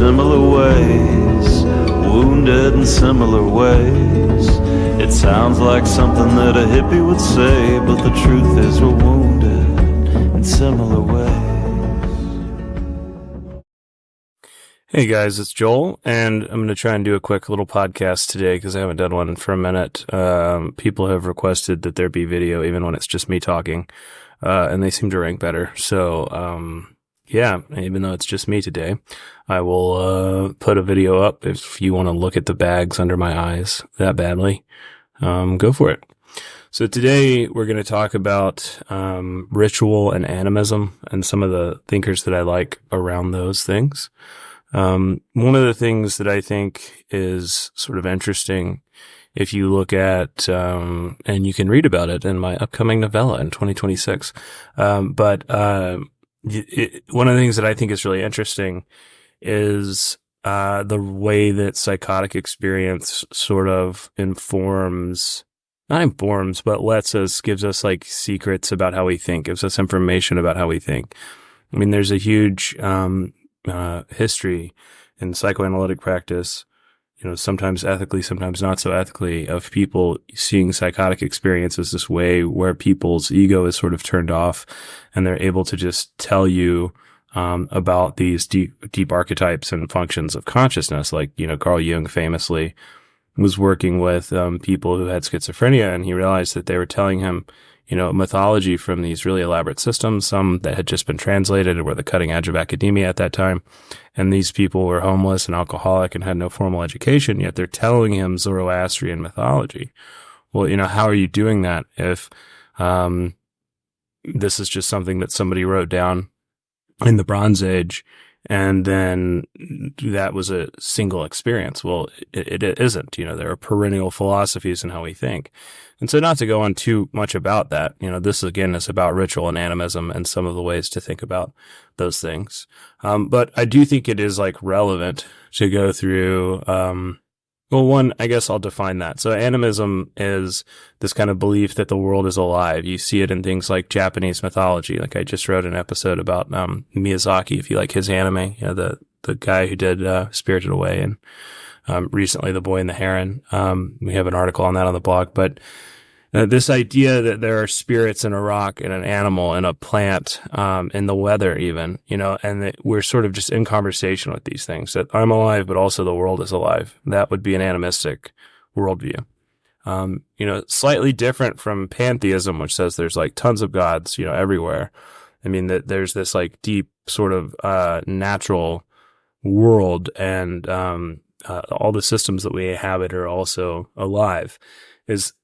similar ways, wounded in similar ways. It sounds like something that a hippie would say, but the truth is we're wounded in similar ways. Hey guys, it's Joel, and I'm going to try and do a quick little podcast today because I haven't done one for a minute. People have requested that there be video even when it's just me talking, and they seem to rank better. So, yeah, even though it's just me today, I will put a video up if you want to look at the bags under my eyes that badly. Go for it. So today we're going to talk about ritual and animism and some of the thinkers that I like around those things. One of the things that I think is sort of interesting, if you look at, and you can read about it in my upcoming novella in 2026. One of the things that I think is really interesting is, the way that psychotic experience sort of not informs, but gives us like secrets about how we think, gives us information about how we think. I mean, there's a huge, history in psychoanalytic practice, sometimes ethically, sometimes not so ethically, of people seeing psychotic experience as this way where people's ego is sort of turned off and they're able to just tell you about these deep archetypes and functions of consciousness. Like, Carl Jung famously was working with people who had schizophrenia, and he realized that they were telling him mythology from these really elaborate systems, some that had just been translated and were the cutting edge of academia at that time. And these people were homeless and alcoholic and had no formal education, yet they're telling him Zoroastrian mythology. Well, how are you doing that if this is just something that somebody wrote down in the Bronze Age and then that was a single experience? Well, it isn't. There are perennial philosophies in how we think. And so not to go on too much about that, this again is about ritual and animism and some of the ways to think about those things. But I do think it is like relevant to go through, one, I guess I'll define that. So animism is this kind of belief that the world is alive. You see it in things like Japanese mythology. Like I just wrote an episode about, Miyazaki, if you like his anime, the guy who did, Spirited Away and, recently The Boy and the Heron. We have an article on that on the blog, but this idea that there are spirits in a rock and an animal and a plant, in the weather even, and that we're sort of just in conversation with these things, that I'm alive, but also the world is alive. That would be an animistic worldview. Slightly different from pantheism, which says there's like tons of gods, everywhere. I mean, that there's this like deep sort of, natural world and, all the systems that we inhabit are also alive.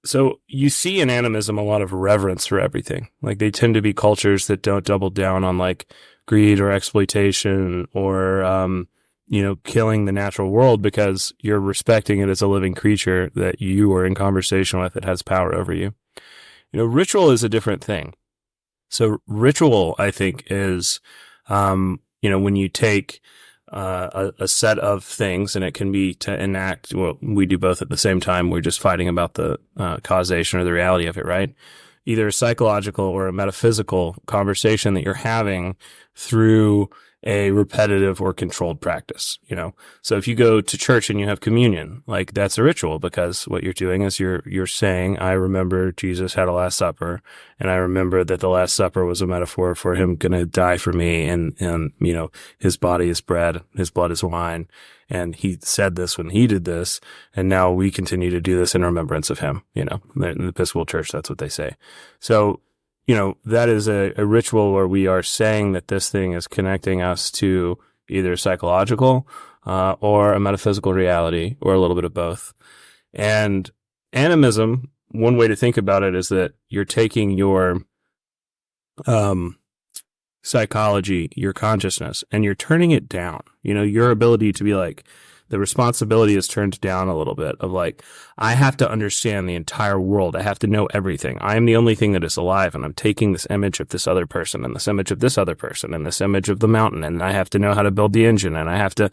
So you see in animism a lot of reverence for everything. Like they tend to be cultures that don't double down on like greed or exploitation or, killing the natural world, because you're respecting it as a living creature that you are in conversation with that has power over you. Ritual is a different thing. So ritual, I think, is, when you take a set of things, and it can be to enact, well, we do both at the same time. We're just fighting about the causation or the reality of it, right? Either a psychological or a metaphysical conversation that you're having through a repetitive or controlled practice, So if you go to church and you have communion, like that's a ritual, because what you're doing is you're saying, I remember Jesus had a Last Supper, and I remember that the Last Supper was a metaphor for him going to die for me, and his body is bread, his blood is wine, and he said this when he did this, and now we continue to do this in remembrance of him. In the Episcopal Church, that's what they say. So that is a ritual where we are saying that this thing is connecting us to either psychological, or a metaphysical reality, or a little bit of both. And animism, one way to think about it is that you're taking your, psychology, your consciousness, and you're turning it down. Your ability to be like, the responsibility is turned down a little bit of like, I have to understand the entire world. I have to know everything. I am the only thing that is alive, and I'm taking this image of this other person and this image of this other person and this image of the mountain, and I have to know how to build the engine, and I have to,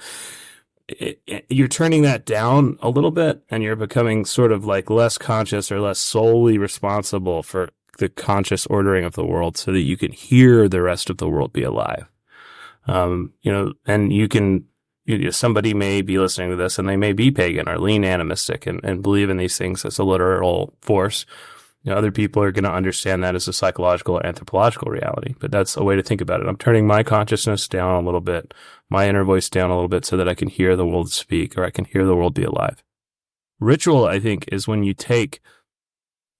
you're turning that down a little bit, and you're becoming sort of like less conscious or less solely responsible for the conscious ordering of the world, so that you can hear the rest of the world be alive. And you can somebody may be listening to this and they may be pagan or lean animistic and believe in these things as a literal force. Other people are going to understand that as a psychological or anthropological reality, but that's a way to think about it. I'm turning my consciousness down a little bit, my inner voice down a little bit so that I can hear the world speak, or I can hear the world be alive. Ritual, I think, is when you take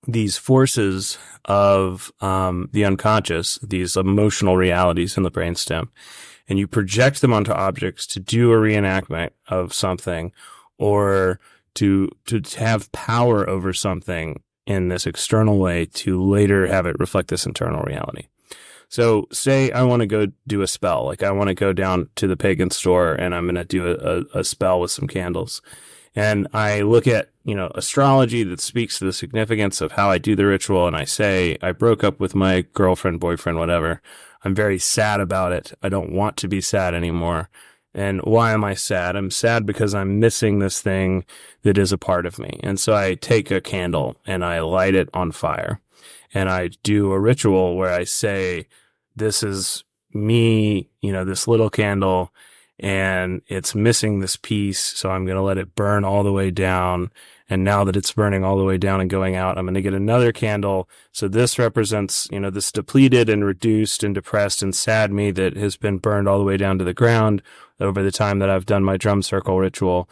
these forces of the unconscious, these emotional realities in the brainstem, and you project them onto objects to do a reenactment of something, or to have power over something in this external way to later have it reflect this internal reality. So say I want to go do a spell, like I want to go down to the pagan store and I'm going to do a spell with some candles. And I look at, astrology that speaks to the significance of how I do the ritual. And I say, I broke up with my girlfriend, boyfriend, whatever. I'm very sad about it. I don't want to be sad anymore. And why am I sad? I'm sad because I'm missing this thing that is a part of me. And so I take a candle and I light it on fire. And I do a ritual where I say, this is me, this little candle, and it's missing this piece. So I'm going to let it burn all the way down. And now that it's burning all the way down and going out, I'm going to get another candle. So this represents, this depleted and reduced and depressed and sad me that has been burned all the way down to the ground over the time that I've done my drum circle ritual,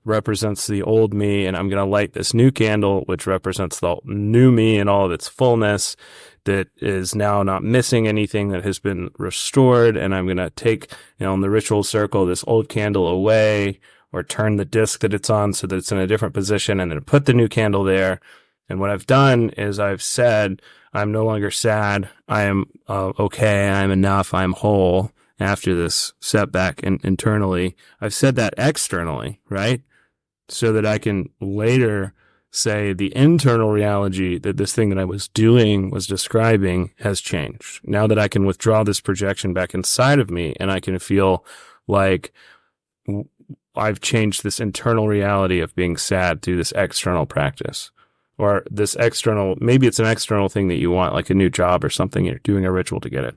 represents the old me. And I'm going to light this new candle, which represents the new me in all of its fullness that is now not missing anything, that has been restored. And I'm going to take, in the ritual circle, this old candle away, or turn the disc that it's on so that it's in a different position, and then put the new candle there. And what I've done is I've said, I'm no longer sad. I am okay. I'm enough. I'm whole after this setback internally. I've said that externally, right? So that I can later say the internal reality that this thing that I was doing, was describing, has changed. Now that I can withdraw this projection back inside of me, and I can feel like I've changed this internal reality of being sad through this external practice, or this external, maybe it's an external thing that you want, like a new job or something. You're doing a ritual to get it.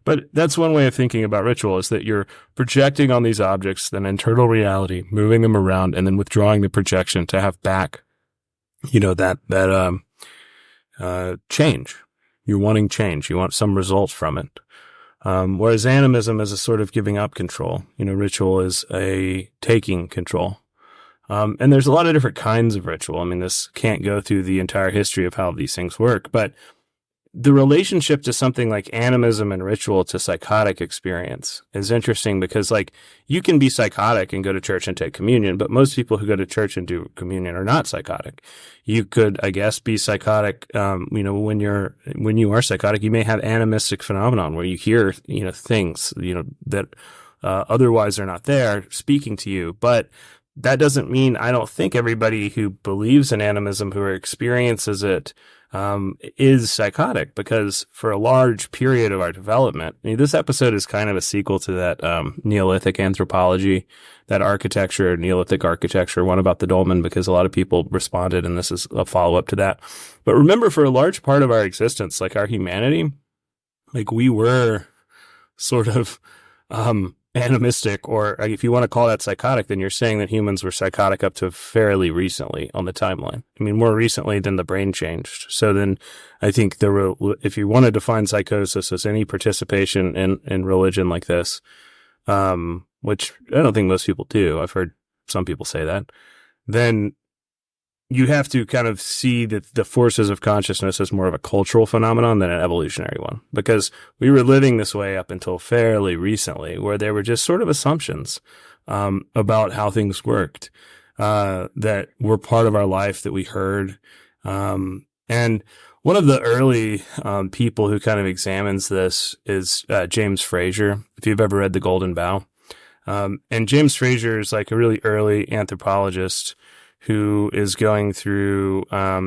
But that's one way of thinking about ritual, is that you're projecting on these objects an internal reality, moving them around, and then withdrawing the projection to have back, that change. You're wanting change. You want some result from it. Whereas animism is a sort of giving up control. Ritual is a taking control. And there's a lot of different kinds of ritual. I mean, this can't go through the entire history of how these things work, but the relationship to something like animism and ritual to psychotic experience is interesting, because you can be psychotic and go to church and take communion, but most people who go to church and do communion are not psychotic. You could, I guess, be psychotic. When you are psychotic, you may have animistic phenomenon where you hear, things, that, otherwise are not there speaking to you. But that doesn't mean, I don't think everybody who believes in animism, who experiences it, is psychotic, because for a large period of our development, this episode is kind of a sequel to that Neolithic anthropology, that architecture, Neolithic architecture one about the dolmen, because a lot of people responded, and this is a follow-up to that. But remember, for a large part of our existence, our humanity, we were sort of animistic, or if you want to call that psychotic, then you're saying that humans were psychotic up to fairly recently on the timeline. I mean, more recently than the brain changed. So then I think if you want to define psychosis as any participation in religion like this, which I don't think most people do, I've heard some people say that, then you have to kind of see that the forces of consciousness as more of a cultural phenomenon than an evolutionary one, because we were living this way up until fairly recently, where there were just sort of assumptions about how things worked that were part of our life that we heard. And one of the early people who kind of examines this is James Frasier, if you've ever read The Golden Bough. And James Frasier is a really early anthropologist who is going through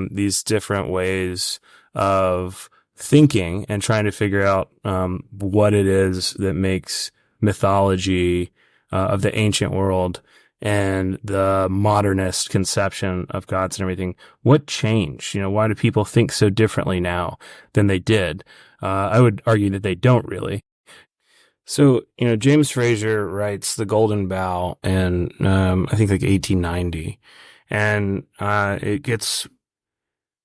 these different ways of thinking and trying to figure out what it is that makes mythology of the ancient world and the modernist conception of gods and everything, what changed? Why do people think so differently now than they did? I would argue that they don't really. So, James Frasier writes The Golden Bough in, I think like 1890. And,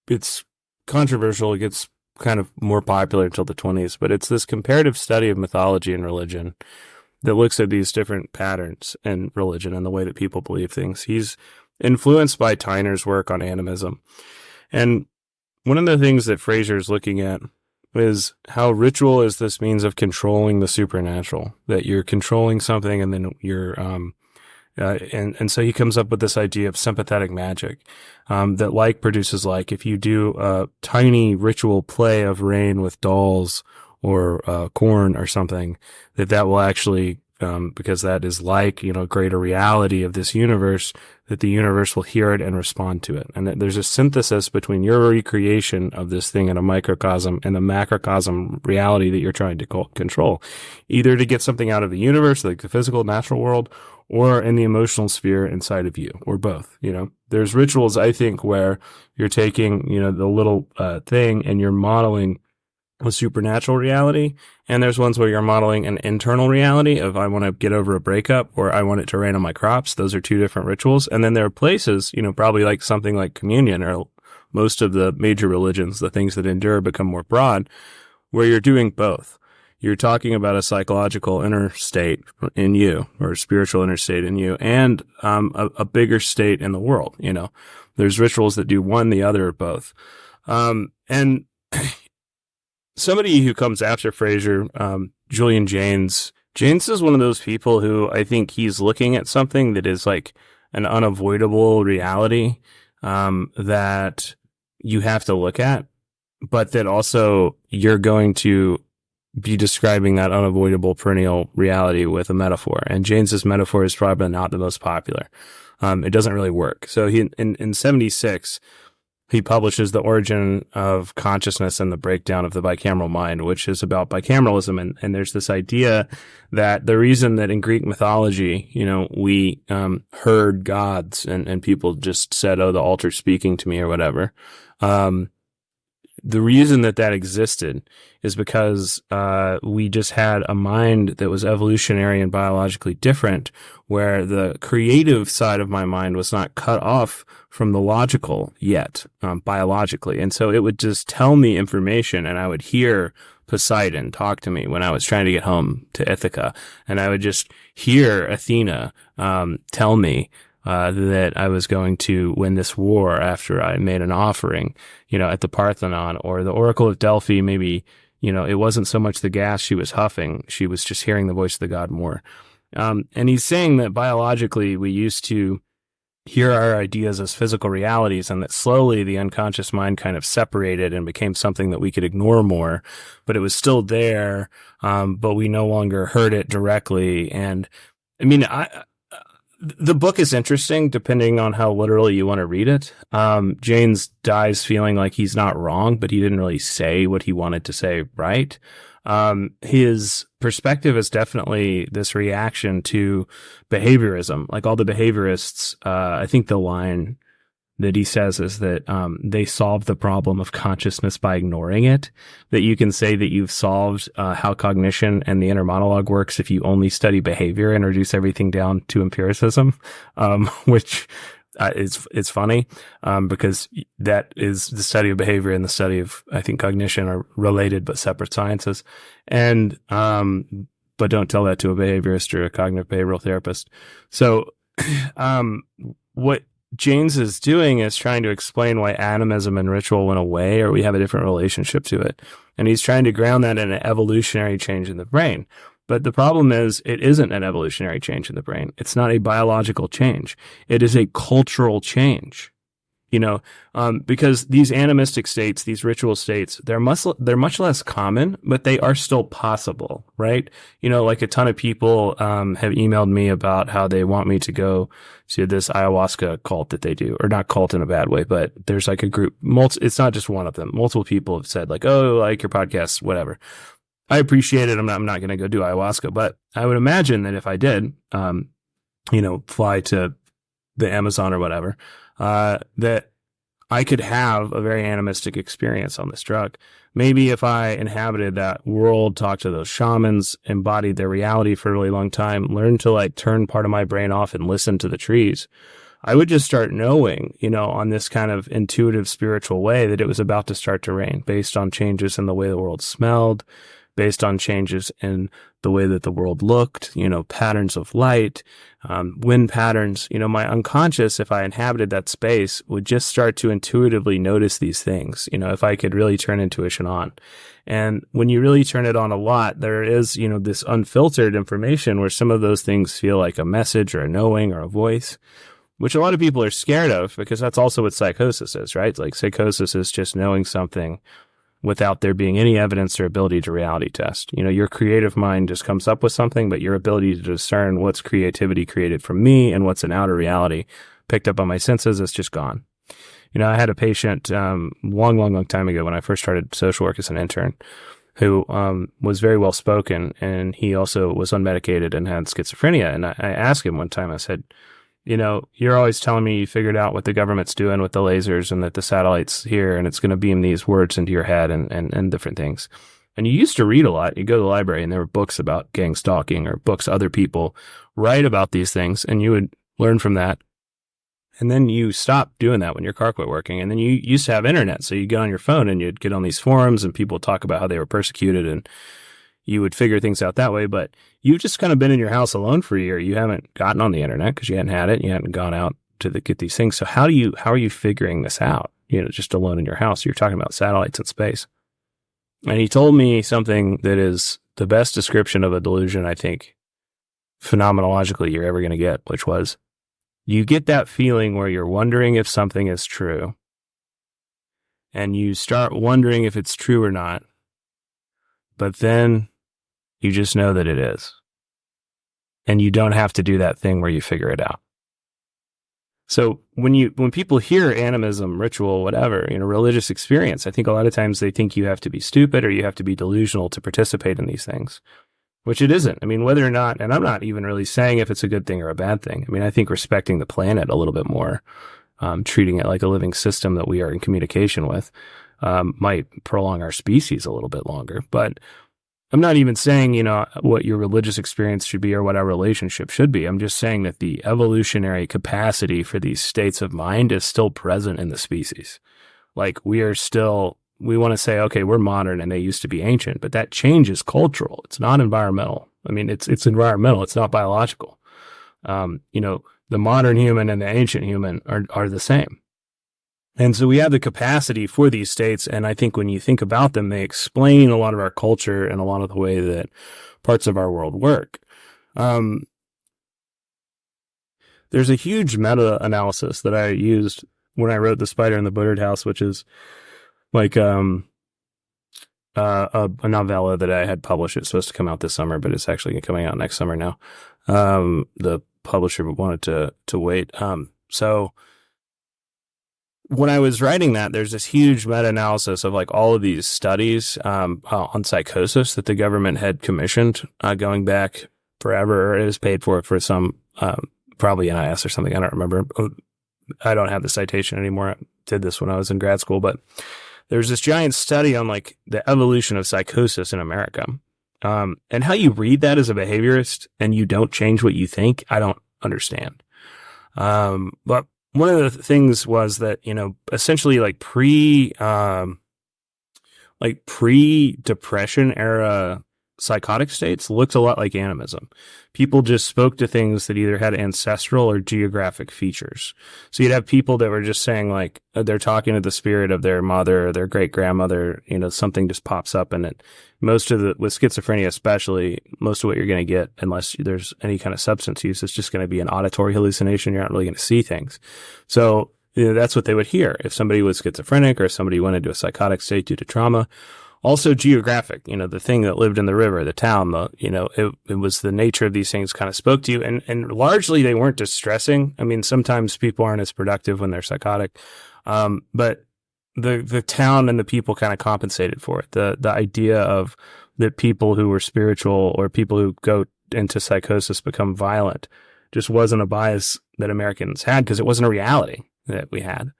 it's controversial. It gets kind of more popular until the 20s, but it's this comparative study of mythology and religion that looks at these different patterns in religion and the way that people believe things. He's influenced by Tyner's work on animism. And one of the things that Frasier is looking at is how ritual is this means of controlling the supernatural, that you're controlling something and then you're, and so he comes up with this idea of sympathetic magic, that like produces like. If you do a tiny ritual play of rain with dolls or corn or something, that will actually, because that is like, greater reality of this universe, that the universe will hear it and respond to it. And that there's a synthesis between your recreation of this thing in a microcosm and the macrocosm reality that you're trying to control, either to get something out of the universe, like the physical natural world, or in the emotional sphere inside of you, or both. There's rituals, I think, where you're taking, the little thing and you're modeling a supernatural reality. And there's ones where you're modeling an internal reality of, I want to get over a breakup, or I want it to rain on my crops. Those are two different rituals. And then there are places, probably like something like communion, or most of the major religions, the things that endure become more broad, where you're doing both. You're talking about a psychological inner state in you, or a spiritual inner state in you, and a bigger state in the world. There's rituals that do one, the other, or both. And somebody who comes after Frasier, Julian Jaynes. Jaynes is one of those people who I think he's looking at something that is like an unavoidable reality, that you have to look at, but that also you're going to be describing that unavoidable perennial reality with a metaphor. And Jaynes's metaphor is probably not the most popular. It doesn't really work. So he, in 76, he publishes The Origin of Consciousness and the Breakdown of the Bicameral Mind, which is about bicameralism. And there's this idea that the reason that in Greek mythology, we heard gods and people just said, oh, the altar's speaking to me or whatever. The reason that existed is because we just had a mind that was evolutionary and biologically different, where the creative side of my mind was not cut off from the logical yet, biologically. And so it would just tell me information, and I would hear Poseidon talk to me when I was trying to get home to Ithaca, and I would just hear Athena tell me that I was going to win this war after I made an offering, at the Parthenon, or the Oracle of Delphi. Maybe, it wasn't so much the gas she was huffing. She was just hearing the voice of the god more. And he's saying that biologically we used to hear our ideas as physical realities, and that slowly the unconscious mind kind of separated and became something that we could ignore more, but it was still there. But we no longer heard it directly. And I mean, the book is interesting depending on how literally you want to read it. Jaynes dies feeling like he's not wrong, but he didn't really say what he wanted to say right. His perspective is definitely this reaction to behaviorism. Like all the behaviorists, I think the line that he says is that they solve the problem of consciousness by ignoring it. That you can say that you've solved how cognition and the inner monologue works if you only study behavior and reduce everything down to empiricism, which it's funny because that is the study of behavior and the study of, I think, cognition are related but separate sciences. And but don't tell that to a behaviorist or a cognitive behavioral therapist. So what Jaynes is doing is trying to explain why animism and ritual went away, or we have a different relationship to it. And he's trying to ground that in an evolutionary change in the brain. But the problem is, it isn't an evolutionary change in the brain. It's not a biological change. It is a cultural change. Because these animistic states, these ritual states, they're much less common, but they are still possible, right? Like a ton of people have emailed me about how they want me to go to this ayahuasca cult that they do, or not cult in a bad way, but there's like a group, it's not just one of them. Multiple people have said like, oh, I like your podcast, whatever. I appreciate it. I'm not going to go do ayahuasca, but I would imagine that if I did, fly to the Amazon or whatever, that I could have a very animistic experience on this drug. Maybe if I inhabited that world, talked to those shamans, embodied their reality for a really long time, learned to like turn part of my brain off and listen to the trees, I would just start knowing, on this kind of intuitive spiritual way that it was about to start to rain based on changes in the way the world smelled, based on changes in the way that the world looked, patterns of light, wind patterns. My unconscious, if I inhabited that space, would just start to intuitively notice these things, if I could really turn intuition on. And when you really turn it on a lot, there is, this unfiltered information where some of those things feel like a message or a knowing or a voice, which a lot of people are scared of, because that's also what psychosis is, right? Like psychosis is just knowing something without there being any evidence or ability to reality test. Your creative mind just comes up with something, but your ability to discern what's creativity created from me and what's an outer reality picked up on my senses is just gone. I had a patient long time ago when I first started social work as an intern who was very well spoken, and he also was unmedicated and had schizophrenia. And I asked him one time, I said, you're always telling me you figured out what the government's doing with the lasers and that the satellite's here and it's going to beam these words into your head and different things. And you used to read a lot. You go to the library and there were books about gang stalking or books other people write about these things, and you would learn from that. And then you stopped doing that when your car quit working. And then you used to have internet. So you get on your phone and you'd get on these forums and people talk about how they were persecuted, and you would figure things out that way. But you've just kind of been in your house alone for a year. You haven't gotten on the internet because you hadn't had it. You hadn't gone out to get these things. So how are you figuring this out? Just alone in your house. You're talking about satellites in space. And he told me something that is the best description of a delusion, I think, phenomenologically you're ever going to get, which was, you get that feeling where you're wondering if something is true, and you start wondering if it's true or not, but then you just know that it is. And you don't have to do that thing where you figure it out. So when people hear animism, ritual, whatever, religious experience, I think a lot of times they think you have to be stupid or you have to be delusional to participate in these things, which it isn't. I mean, whether or not, and I'm not even really saying if it's a good thing or a bad thing. I mean, I think respecting the planet a little bit more, treating it like a living system that we are in communication with, might prolong our species a little bit longer. But I'm not even saying, what your religious experience should be or what our relationship should be. I'm just saying that the evolutionary capacity for these states of mind is still present in the species. Like we want to say, okay, we're modern and they used to be ancient, but that change is cultural. It's not environmental. I mean, it's environmental. It's not biological. The modern human and the ancient human are the same. And so we have the capacity for these states, and I think when you think about them, they explain a lot of our culture and a lot of the way that parts of our world work. There's a huge meta-analysis that I used when I wrote The Spider in the Buttered House, which is like a novella that I had published. It's supposed to come out this summer, but it's actually coming out next summer now. The publisher wanted to wait. So when I was writing that, there's this huge meta-analysis of like all of these studies on psychosis that the government had commissioned going back forever, or it was paid for some, probably NIS or something. I don't remember. I don't have the citation anymore. I did this when I was in grad school, but there's this giant study on like the evolution of psychosis in America. And how you read that as a behaviorist and you don't change what you think, I don't understand. But one of the things was that, essentially like pre-depression era psychotic states looked a lot like animism. People just spoke to things that either had ancestral or geographic features. So you'd have people that were just saying like, they're talking to the spirit of their mother or their great grandmother, something just pops up, and with schizophrenia especially, most of what you're going to get, unless there's any kind of substance use, is just going to be an auditory hallucination. You're not really going to see things. So that's what they would hear if somebody was schizophrenic or somebody went into a psychotic state due to trauma. Also geographic, the thing that lived in the river, the town, it was the nature of these things kind of spoke to you, and largely they weren't distressing. I mean, sometimes people aren't as productive when they're psychotic. But the town and the people kind of compensated for it. The idea of that people who were spiritual or people who go into psychosis become violent just wasn't a bias that Americans had, because it wasn't a reality that we had.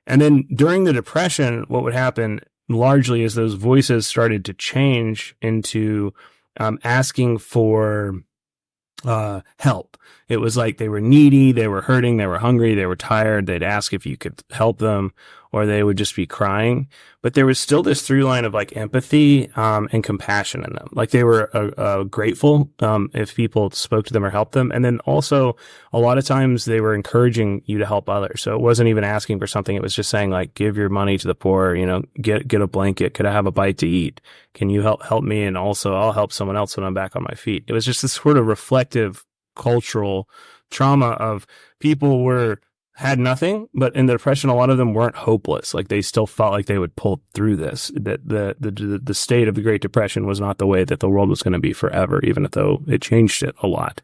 And then during the Depression, what would happen largely is those voices started to change into asking for help. It was like they were needy, they were hurting, they were hungry, they were tired. They'd ask if you could help them, or they would just be crying. But there was still this through line of like empathy and compassion in them. Like they were grateful if people spoke to them or helped them. And then also a lot of times they were encouraging you to help others. So it wasn't even asking for something. It was just saying like, give your money to the poor, get a blanket. Could I have a bite to eat? Can you help me? And also I'll help someone else when I'm back on my feet. It was just this sort of reflective cultural trauma of people had nothing, but in the Depression, a lot of them weren't hopeless. Like they still felt like they would pull through this, that the state of the Great Depression was not the way that the world was going to be forever, even though it changed it a lot.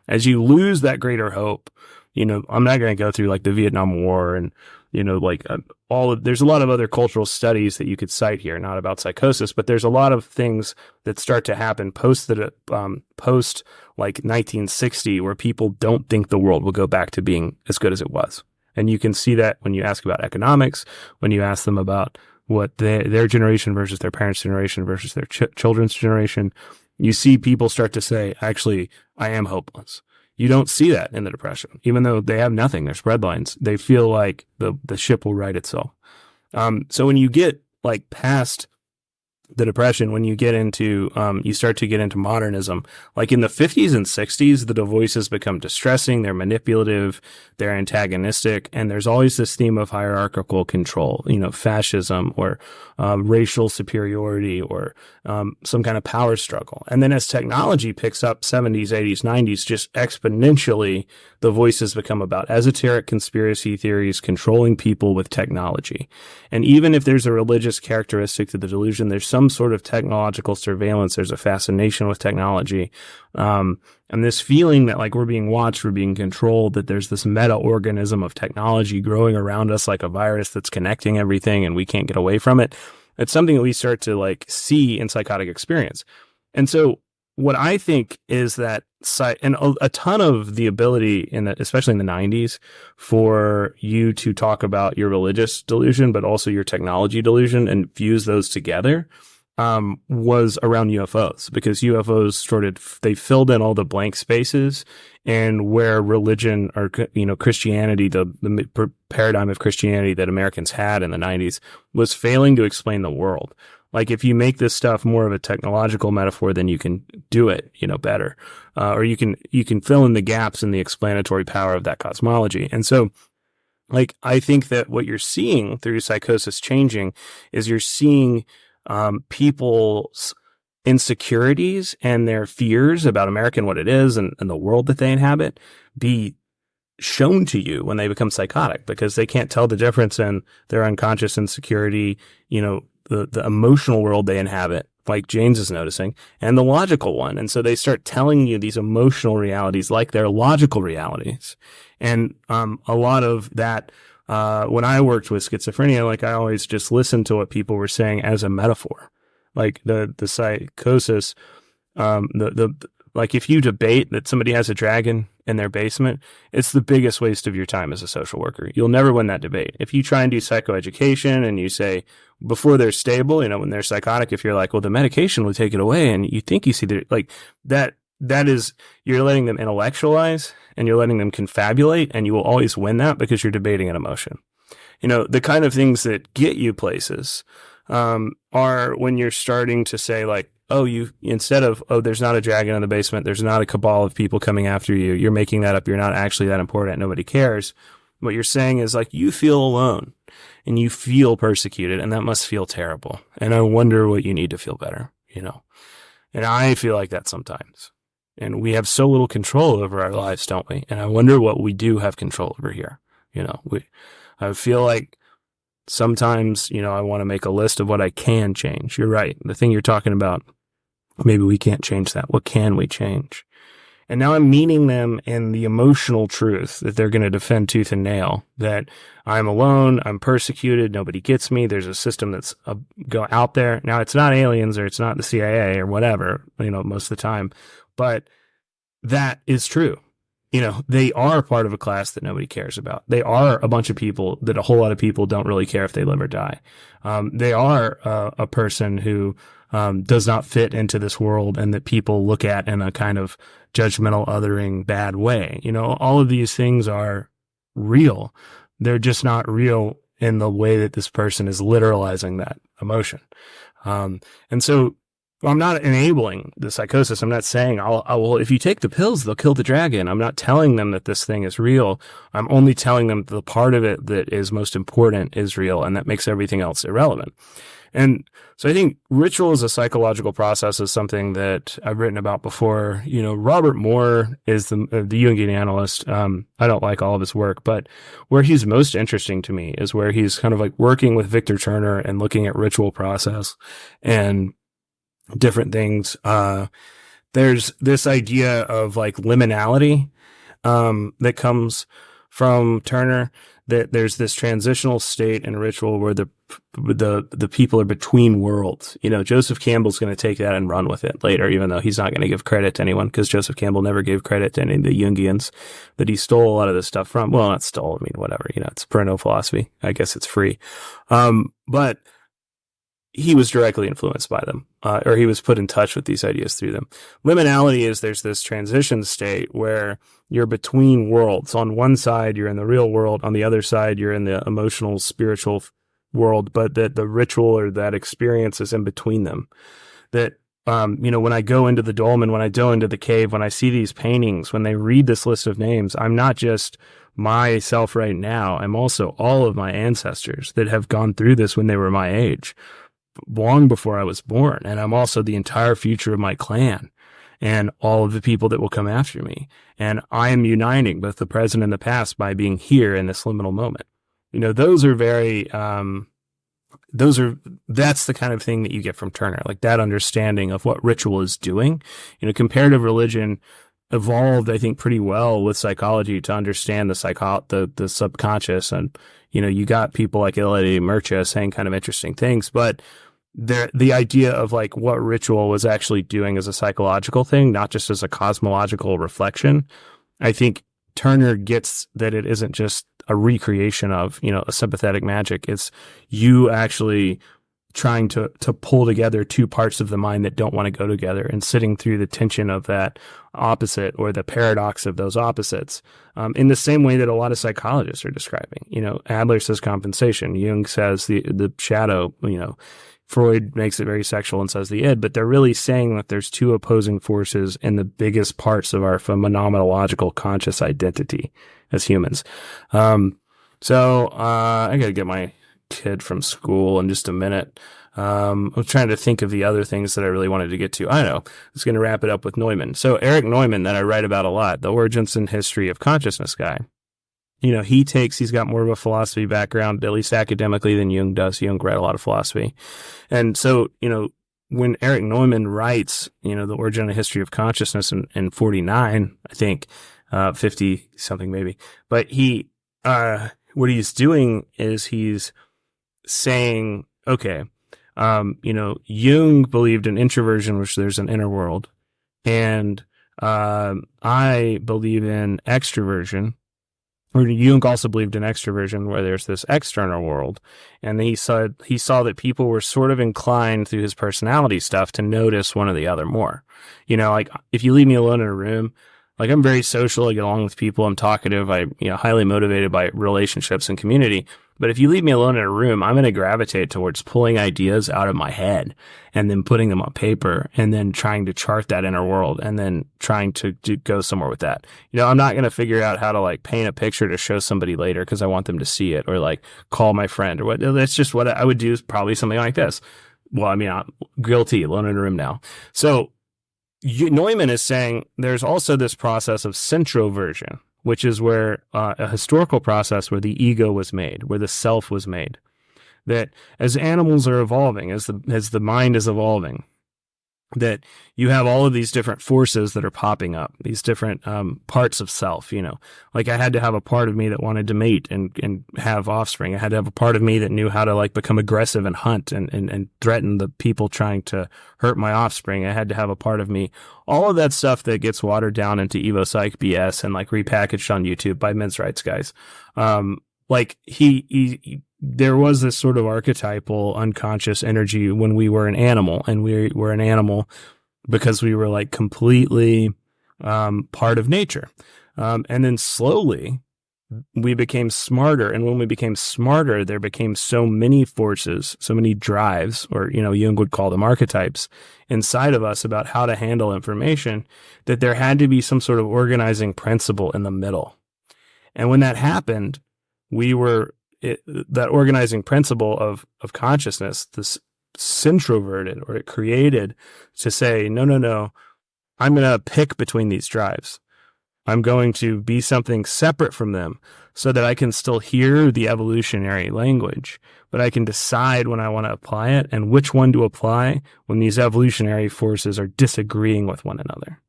As you lose that greater hope, I'm not going to go through like the Vietnam War and, there's a lot of other cultural studies that you could cite here, not about psychosis, but there's a lot of things that start to happen post like 1960 where people don't think the world will go back to being as good as it was. And you can see that when you ask about economics, when you ask them about what their generation versus their parents' generation versus their children's generation, you see people start to say, actually, I am hopeless. You don't see that in the Depression. Even though they have nothing, they're spread lines, they feel like the ship will right itself. So when you get like past the Depression, when you get into, you start to get into modernism, like in the 50s and 60s, the voices become distressing, they're manipulative, they're antagonistic, and there's always this theme of hierarchical control, fascism or racial superiority or some kind of power struggle. And then as technology picks up 70s, 80s, 90s, just exponentially, the voices become about esoteric conspiracy theories controlling people with technology. And even if there's a religious characteristic to the delusion, there's some sort of technological surveillance. There's a fascination with technology. And this feeling that like we're being watched, we're being controlled, that there's this meta-organism of technology growing around us like a virus that's connecting everything and we can't get away from it. It's something that we start to like see in psychotic experience. And so what I think is that and a ton of the ability especially in the 90s for you to talk about your religious delusion, but also your technology delusion and fuse those together, was around UFOs, because UFOs they filled in all the blank spaces, and where religion or, Christianity, the paradigm of Christianity that Americans had in the 90s was failing to explain the world. Like if you make this stuff more of a technological metaphor, then you can do it, better. Or you can fill in the gaps in the explanatory power of that cosmology. And so, like, I think that what you're seeing through psychosis changing is you're seeing people's insecurities and their fears about America and what it is and the world that they inhabit be shown to you when they become psychotic, because they can't tell the difference in their unconscious insecurity, the emotional world they inhabit, like Jaynes is noticing, and the logical one. And so they start telling you these emotional realities like they're logical realities. And a lot of that, when I worked with schizophrenia, like I always just listened to what people were saying as a metaphor. Like the psychosis, like if you debate that somebody has a dragon in their basement, it's the biggest waste of your time as a social worker. You'll never win that debate. If you try and do psychoeducation and you say before they're stable, when they're psychotic, if you're like, well, the medication will take it away, and you think you see like that is, you're letting them intellectualize and you're letting them confabulate, and you will always win that because you're debating an emotion. The kind of things that get you places are when you're starting to say like, instead of, there's not a dragon in the basement, there's not a cabal of people coming after you, you're making that up, you're not actually that important, nobody cares. What you're saying is like, you feel alone and you feel persecuted, and that must feel terrible. And I wonder what you need to feel better, And I feel like that sometimes. And we have so little control over our lives, don't we? And I wonder what we do have control over here. I feel like sometimes, I want to make a list of what I can change. You're right. The thing you're talking about, maybe we can't change that. What can we change? And now I'm meeting them in the emotional truth that they're going to defend tooth and nail, that I'm alone, I'm persecuted, nobody gets me, there's a system that's go out there. Now, it's not aliens or it's not the CIA or whatever, most of the time, but that is true. they are part of a class that nobody cares about. They are a bunch of people that a whole lot of people don't really care if they live or die. They are a person who does not fit into this world and that people look at in a kind of judgmental, othering, bad way. All of these things are real. They're just not real in the way that this person is literalizing that emotion. And so I'm not enabling the psychosis. I'm not saying, if you take the pills, they'll kill the dragon. I'm not telling them that this thing is real. I'm only telling them the part of it that is most important is real, and that makes everything else irrelevant. And so I think ritual as a psychological process is something that I've written about before. Robert Moore is the Jungian analyst. I don't like all of his work, but where he's most interesting to me is where he's kind of like working with Victor Turner and looking at ritual process and different things. There's this idea of like liminality, that comes from Turner, that there's this transitional state in ritual where the people are between worlds. Joseph Campbell's going to take that and run with it later, even though he's not going to give credit to anyone, because Joseph Campbell never gave credit to any of the Jungians that he stole a lot of this stuff from. Well, not stole. Whatever, it's perennial philosophy. I guess it's free. But he was directly influenced by them, or he was put in touch with these ideas through them. Liminality is there's this transition state where you're between worlds. On one side, you're in the real world. On the other side, you're in the emotional, spiritual world, but that the ritual or that experience is in between them. That, when I go into the dolmen, when I go into the cave, when I see these paintings, when they read this list of names, I'm not just myself right now. I'm also all of my ancestors that have gone through this when they were my age, long before I was born. And I'm also the entire future of my clan and all of the people that will come after me. And I am uniting both the present and the past by being here in this liminal moment. Those are very, that's the kind of thing that you get from Turner, like that understanding of what ritual is doing. Comparative religion evolved, I think, pretty well with psychology to understand the subconscious. And, you got people like Eddie Murcha saying kind of interesting things, but the idea of like what ritual was actually doing as a psychological thing, not just as a cosmological reflection. I think Turner gets that it isn't just a recreation of, a sympathetic magic. It's you actually trying to pull together two parts of the mind that don't want to go together and sitting through the tension of that opposite or the paradox of those opposites, in the same way that a lot of psychologists are describing. Adler says compensation. Jung says the shadow, Freud makes it very sexual and says the id, but they're really saying that there's two opposing forces in the biggest parts of our phenomenological conscious identity as humans. So I got to get my kid from school in just a minute. I'm trying to think of the other things that I really wanted to get to. I know. I was going to wrap it up with Neumann. So Eric Neumann, that I write about a lot, the origins and history of consciousness guy. He's got more of a philosophy background, at least academically, than Jung does. Jung read a lot of philosophy. And so, when Eric Neumann writes, the origin and history of consciousness in 49, I think, 50 something maybe, but what he's doing is he's saying, okay, Jung believed in introversion, which there's an inner world. And, I believe in extroversion. Or Jung also believed in extroversion, where there's this external world. And he saw that people were sort of inclined through his personality stuff to notice one or the other more. Like if you leave me alone in a room, like I'm very social, I get along with people, I'm talkative, I highly motivated by relationships and community. But if you leave me alone in a room, I'm going to gravitate towards pulling ideas out of my head and then putting them on paper and then trying to chart that inner world and then trying to go somewhere with that. I'm not going to figure out how to like paint a picture to show somebody later because I want them to see it, or like call my friend or what. That's just what I would do, is probably something like this. Well, I'm guilty, alone in a room now. So Neumann is saying there's also this process of centroversion, which is where a historical process where the ego was made, where the self was made. That as animals are evolving, as the mind is evolving, that you have all of these different forces that are popping up, these different parts of self, like I had to have a part of me that wanted to mate and have offspring. I had to have a part of me that knew how to like become aggressive and hunt and threaten the people trying to hurt my offspring. I had to have a part of me, all of that stuff that gets watered down into Evo Psych BS and like repackaged on YouTube by men's rights guys. Like there was this sort of archetypal unconscious energy when we were an animal, and we were an animal because we were like completely part of nature. And then slowly we became smarter. And when we became smarter, there became so many forces, so many drives, or, Jung would call them archetypes inside of us about how to handle information, that there had to be some sort of organizing principle in the middle. And when that happened, that organizing principle of consciousness, this centroverted, or it created to say, no, I'm going to pick between these drives. I'm going to be something separate from them so that I can still hear the evolutionary language, but I can decide when I want to apply it and which one to apply when these evolutionary forces are disagreeing with one another.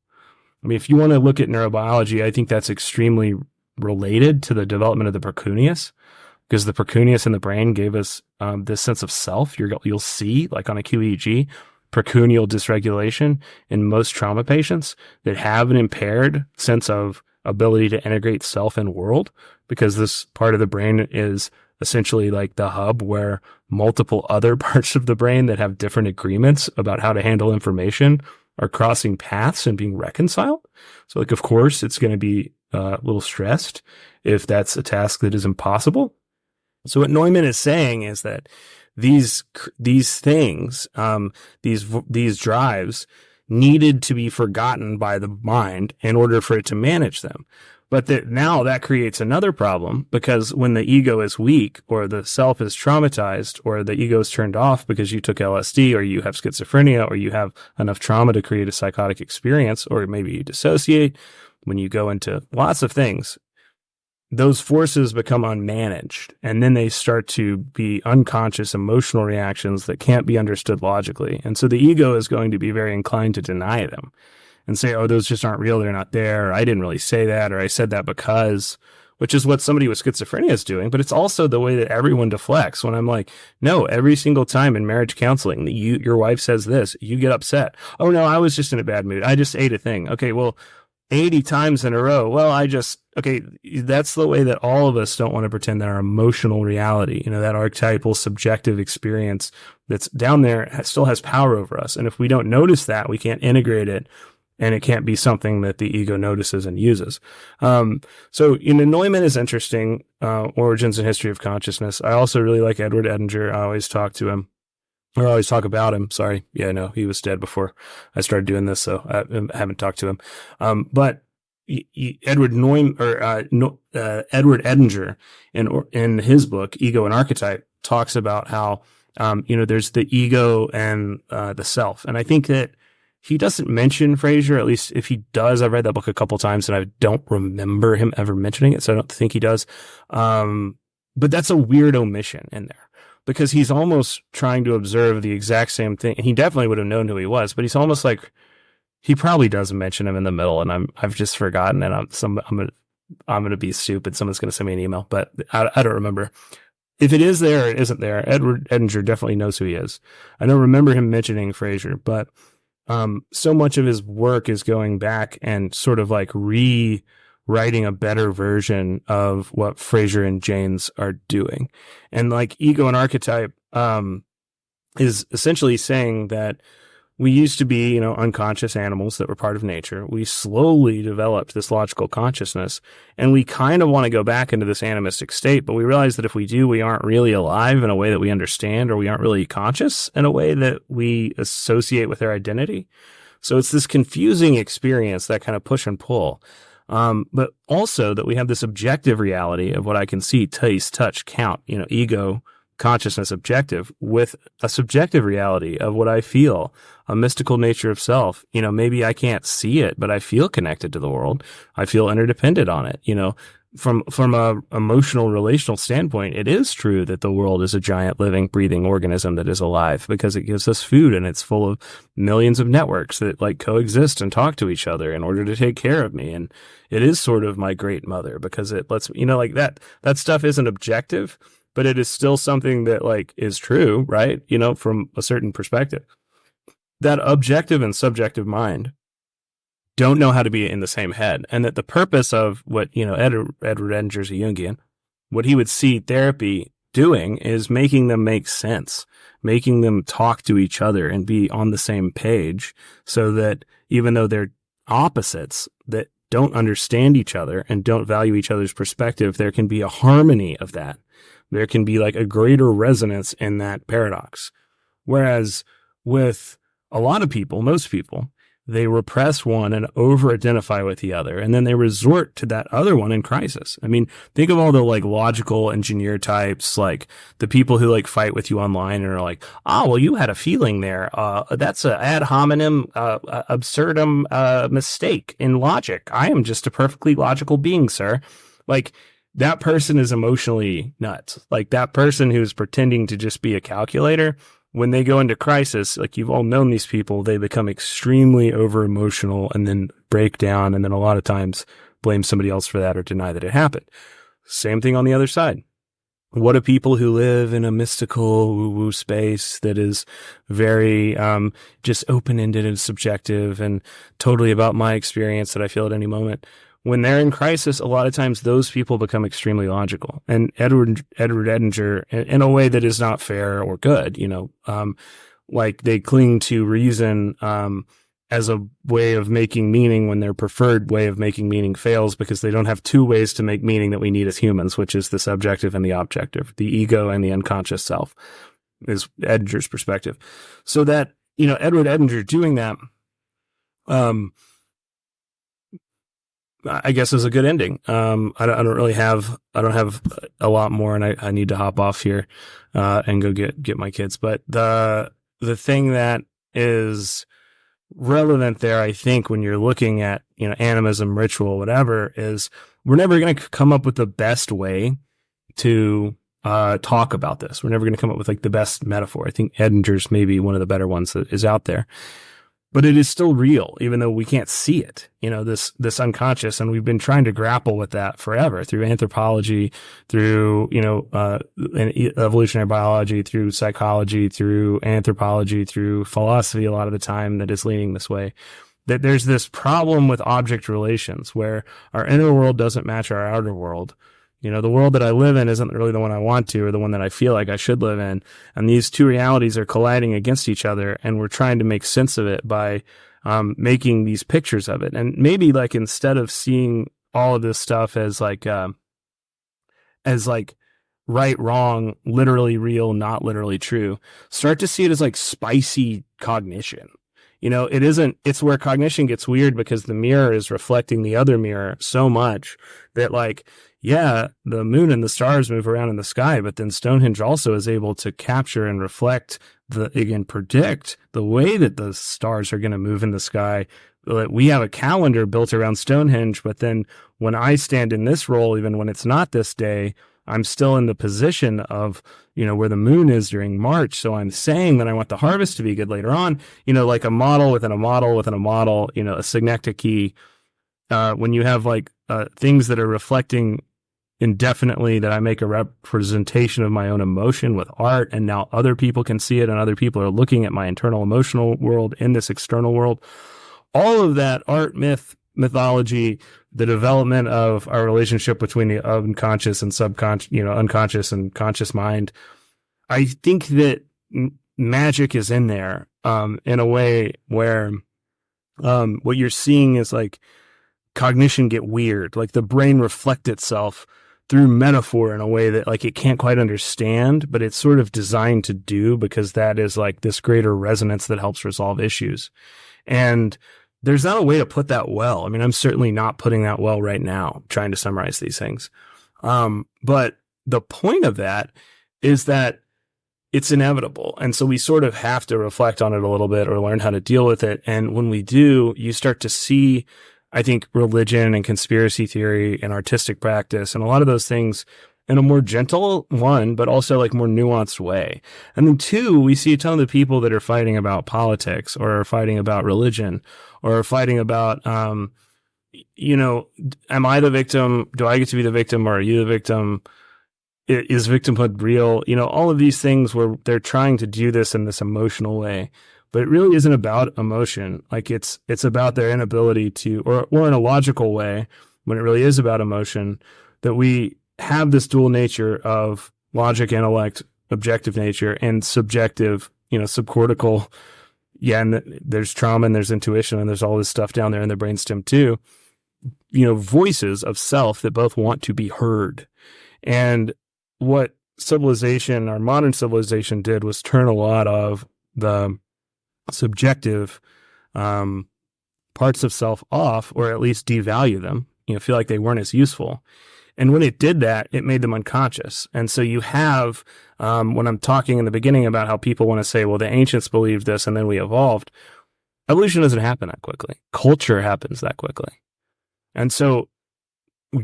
I mean, if you want to look at neurobiology, I think that's extremely related to the development of the precuneus, because the precuneus in the brain gave us this sense of self. You'll see, like on a QEEG, precuneal dysregulation in most trauma patients that have an impaired sense of ability to integrate self and world, because this part of the brain is essentially like the hub where multiple other parts of the brain that have different agreements about how to handle information are crossing paths and being reconciled. So like, of course, it's going to be a little stressed if that's a task that is impossible. So what Neumann is saying is that these things, these drives needed to be forgotten by the mind in order for it to manage them. But now that creates another problem, because when the ego is weak, or the self is traumatized, or the ego is turned off because you took LSD, or you have schizophrenia, or you have enough trauma to create a psychotic experience, or maybe you dissociate, when you go into lots of things, those forces become unmanaged, and then they start to be unconscious emotional reactions that can't be understood logically. And so the ego is going to be very inclined to deny them and say, oh, those just aren't real, they're not there, or I didn't really say that, or I said that because, which is what somebody with schizophrenia is doing. But it's also the way that everyone deflects. When I'm like, no, every single time in marriage counseling, your wife says this, you get upset. Oh no, I was just in a bad mood, I just ate a thing. Okay, well, 80 times in a row. Well, okay, that's the way that all of us don't want to pretend that our emotional reality, that archetypal subjective experience that's down there still has power over us. And if we don't notice that, we can't integrate it, and it can't be something that the ego notices and uses. So, Neumann is interesting, origins and history of consciousness. I also really like Edward Edinger. I always talk to him. Or I always talk about him. Sorry. Yeah, no, he was dead before I started doing this, so I haven't talked to him. But Edward Edinger in his book, Ego and Archetype, talks about how, there's the ego and the self. And I think that he doesn't mention Frasier, at least if he does. I've read that book a couple times and I don't remember him ever mentioning it, so I don't think he does. But that's a weird omission in there, because he's almost trying to observe the exact same thing. And he definitely would have known who he was, but he's almost like, he probably doesn't mention him in the middle, and I've just forgotten, and I'm going to be stupid. Someone's going to send me an email, but I don't remember. If it is there or it isn't there, Edward Edinger definitely knows who he is. I don't remember him mentioning Frasier, but so much of his work is going back and sort of like rewriting a better version of what Frasier and Jaynes are doing. And like Ego and Archetype is essentially saying that we used to be, unconscious animals that were part of nature. We slowly developed this logical consciousness, and we kind of want to go back into this animistic state, but we realize that if we do, we aren't really alive in a way that we understand, or we aren't really conscious in a way that we associate with our identity. So it's this confusing experience, that kind of push and pull. But also that we have this objective reality of what I can see, taste, touch, count, ego, consciousness, objective, with a subjective reality of what I feel, a mystical nature of self. Maybe I can't see it, but I feel connected to the world. I feel interdependent on it. from a emotional relational standpoint, it is true that the world is a giant living, breathing organism that is alive because it gives us food and it's full of millions of networks that like coexist and talk to each other in order to take care of me. And it is sort of my great mother because it lets me, like that stuff isn't objective, but it is still something that like is true, right? From a certain perspective. That objective and subjective mind don't know how to be in the same head. And that the purpose of what, Edward Edinger's a Jungian, what he would see therapy doing is making them make sense, making them talk to each other and be on the same page so that even though they're opposites that don't understand each other and don't value each other's perspective, there can be a harmony of that. There can be like a greater resonance in that paradox. Whereas with a lot of people, most people, they repress one and over-identify with the other, and then they resort to that other one in crisis. I mean, think of all the like logical engineer types, like the people who like fight with you online and are like, "Oh, well, you had a feeling there. That's a ad hominem absurdum mistake in logic. I am just a perfectly logical being, sir." Like that person is emotionally nuts. Like that person who's pretending to just be a calculator. When they go into crisis, like you've all known these people, they become extremely over emotional and then break down. And then a lot of times blame somebody else for that or deny that it happened. Same thing on the other side. What do people who live in a mystical woo-woo space that is very, just open-ended and subjective and totally about my experience that I feel at any moment, when they're in crisis, a lot of times those people become extremely logical. And Edward Edinger, in a way that is not fair or good, like they cling to reason as a way of making meaning when their preferred way of making meaning fails because they don't have two ways to make meaning that we need as humans, which is the subjective and the objective, the ego and the unconscious self, is Edinger's perspective. So that, Edward Edinger doing that, I guess is a good ending. I don't have a lot more, and I need to hop off here and go get my kids. But the thing that is relevant there, I think, when you're looking at animism, ritual, whatever, is we're never going to come up with the best way to talk about this. We're never going to come up with like the best metaphor. I think Edinger's maybe one of the better ones that is out there. But it is still real, even though we can't see it, this unconscious. And we've been trying to grapple with that forever through anthropology, through, evolutionary biology, through psychology, through anthropology, through philosophy a lot of the time that is leaning this way. That there's this problem with object relations where our inner world doesn't match our outer world. The world that I live in isn't really the one I want to or the one that I feel like I should live in. And these two realities are colliding against each other, and we're trying to make sense of it by making these pictures of it. And maybe like instead of seeing all of this stuff as like right, wrong, literally real, not literally true, start to see it as like spicy cognition. It's where cognition gets weird because the mirror is reflecting the other mirror so much that like, yeah, the moon and the stars move around in the sky, but then Stonehenge also is able to capture and reflect predict the way that the stars are going to move in the sky. We have a calendar built around Stonehenge, but then when I stand in this role, even when it's not this day, I'm still in the position of, where the moon is during March. So I'm saying that I want the harvest to be good later on, like a model within a model within a model, a synecdoche. When you have like things that are reflecting indefinitely that I make a representation of my own emotion with art, and now other people can see it and other people are looking at my internal emotional world in this external world. All of that art, mythology, the development of our relationship between the unconscious and subconscious, unconscious and conscious mind. I think that magic is in there in a way where what you're seeing is like cognition get weird, like the brain reflect itself through metaphor in a way that like it can't quite understand, but it's sort of designed to do because that is like this greater resonance that helps resolve issues. And there's not a way to put that well. I mean, I'm certainly not putting that well right now, trying to summarize these things. But the point of that is that it's inevitable. And so we sort of have to reflect on it a little bit or learn how to deal with it. And when we do, you start to see I think religion and conspiracy theory and artistic practice and a lot of those things in a more gentle one, but also like more nuanced way. And then two, we see a ton of the people that are fighting about politics or are fighting about religion or are fighting about, you know, am I the victim? Do I get to be the victim or are you the victim? Is victimhood real? You know, all of these things where they're trying to do this in this emotional way, but it really isn't about emotion. Like it's about their inability to, or in a logical way, when it really is about emotion, that we have this dual nature of logic, intellect, objective nature, and subjective, you know, subcortical. Yeah. And there's trauma and there's intuition and there's all this stuff down there in the brainstem too. You know, voices of self that both want to be heard. And what civilization, our modern civilization did was turn a lot of the subjective parts of self off, or at least devalue them, you know, feel like they weren't as useful. And when it did that, it made them unconscious. And so you have, when I'm talking in the beginning about how people want to say, well, the ancients believed this and then we evolved, evolution doesn't happen that quickly. Culture happens that quickly. And so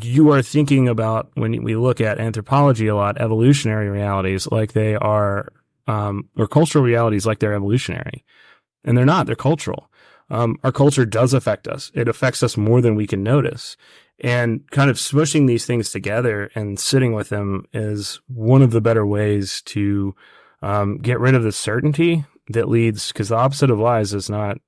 you are thinking about, when we look at anthropology a lot, evolutionary realities like they are, or cultural realities like they're evolutionary. And they're not, they're cultural. Our culture does affect us. It affects us more than we can notice. And kind of smushing these things together and sitting with them is one of the better ways to get rid of the certainty that leads, because the opposite of lies is not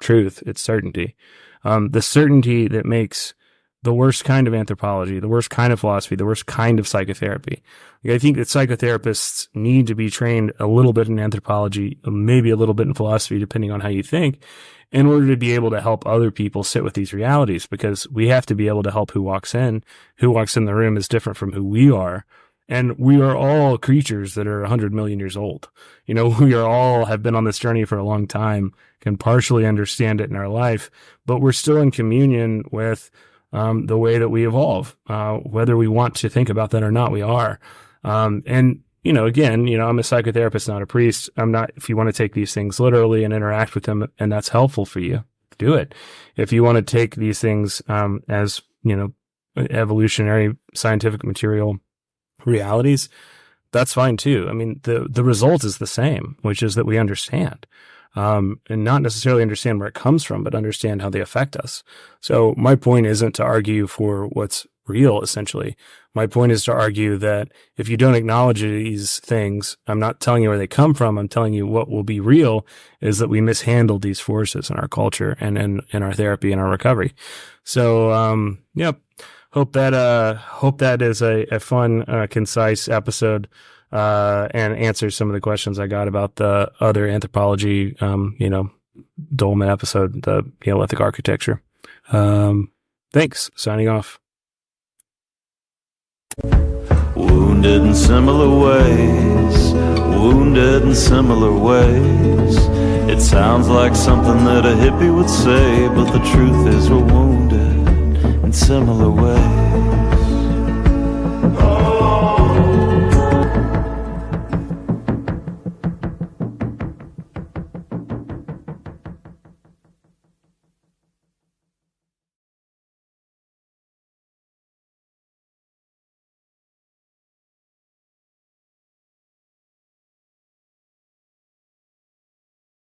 truth, it's certainty. The certainty that makes the worst kind of anthropology, the worst kind of philosophy, the worst kind of psychotherapy. I think that psychotherapists need to be trained a little bit in anthropology, maybe a little bit in philosophy, depending on how you think, in order to be able to help other people sit with these realities, because we have to be able to help who walks in. Who walks in the room is different from who we are. And we are all creatures that are 100 million years old. You know, we are all have been on this journey for a long time, can partially understand it in our life, but we're still in communion with the way that we evolve, whether we want to think about that or not, we are. And, you know, again, you know, I'm a psychotherapist, not a priest. I'm not, if you want to take these things literally and interact with them and that's helpful for you, do it. If you want to take these things, as, you know, evolutionary scientific material realities, that's fine too. I mean, the result is the same, which is that we understand. And not necessarily understand where it comes from, but understand how they affect us. So my point isn't to argue for what's real, essentially. My point is to argue that if you don't acknowledge these things, I'm not telling you where they come from. I'm telling you what will be real is that we mishandled these forces in our culture and in our therapy and our recovery. So, yep. Hope that is a fun, concise episode. And answer some of the questions I got about the other anthropology, you know, Dolman episode, the Neolithic architecture. Thanks. Signing off. Wounded in similar ways, wounded in similar ways. It sounds like something that a hippie would say, but the truth is we're wounded in similar ways.